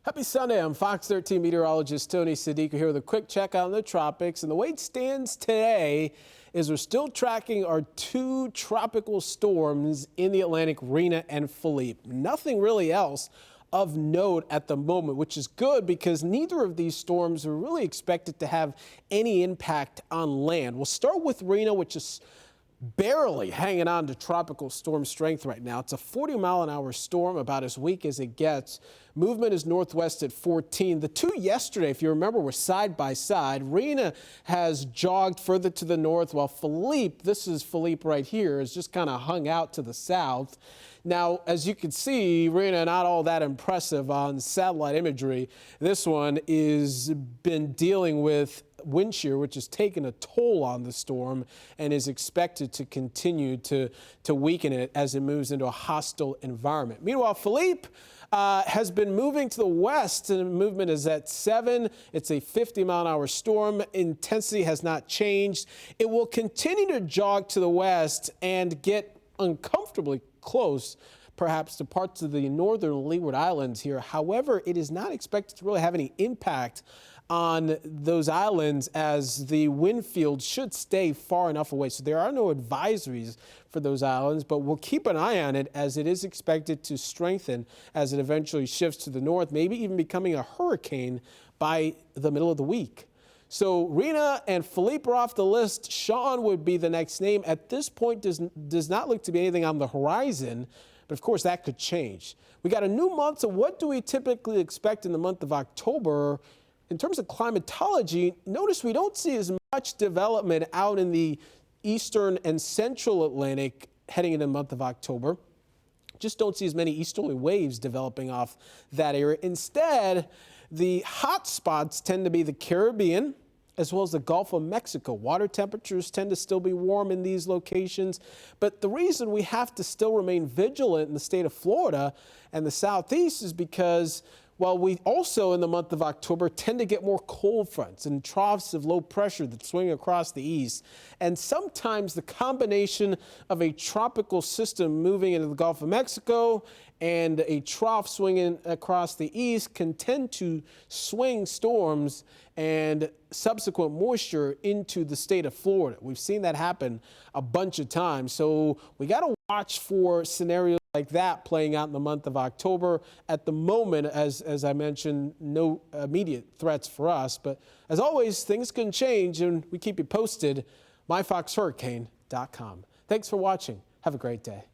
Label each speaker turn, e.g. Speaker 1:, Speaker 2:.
Speaker 1: Happy Sunday. I'm Fox 13 meteorologist Tony Sadiku here with a quick check on the tropics. And the way it stands today is we're still tracking our two tropical storms in the Atlantic, Rina and Philippe. Nothing really else of note at the moment, which is good because neither of these storms are really expected to have any impact on land. We'll start with Rina, which is barely hanging on to tropical storm strength right now. It's a 40-mile-an-hour storm, about as weak as it gets. Movement is northwest at 14. The two yesterday, if you remember, were side by side. Rina has jogged further to the north, while Philippe, this is Philippe right here, is just kind of hung out to the south. Now, as you can see, Rina not all that impressive on satellite imagery. This one is been dealing with wind shear, which has taken a toll on the storm and is expected to continue to weaken it as it moves into a hostile environment. Meanwhile, Philippe has been moving to the west, and movement is at 7. It's a 50-mile-an-hour storm. Intensity has not changed. It will continue to jog to the west and get uncomfortably close, perhaps, to parts of the northern Leeward Islands here. However, it is not expected to really have any impact on those islands, as the wind field should stay far enough away. So there are no advisories for those islands, but we'll keep an eye on it as it is expected to strengthen as it eventually shifts to the north, maybe even becoming a hurricane by the middle of the week. So Rina and Philippe are off the list. Sean would be the next name. At this point, does not look to be anything on the horizon, but of course that could change. We got a new month, so what do we typically expect in the month of October? In terms of climatology, notice we don't see as much development out in the eastern and central Atlantic heading into the month of October. Just don't see as many easterly waves developing off that area. Instead, the hot spots tend to be the Caribbean as well as the Gulf of Mexico. Water temperatures tend to still be warm in these locations. But the reason we have to still remain vigilant in the state of Florida and the southeast is because, well, we also in the month of October tend to get more cold fronts and troughs of low pressure that swing across the east. And sometimes the combination of a tropical system moving into the Gulf of Mexico and a trough swinging across the east can tend to swing storms and subsequent moisture into the state of Florida. We've seen that happen a bunch of times. So we got to watch for scenarios like that playing out in the month of October. At the moment, as I mentioned, no immediate threats for us. But as always, things can change, and we keep you posted. MyFoxHurricane.com. Thanks for watching. Have a great day.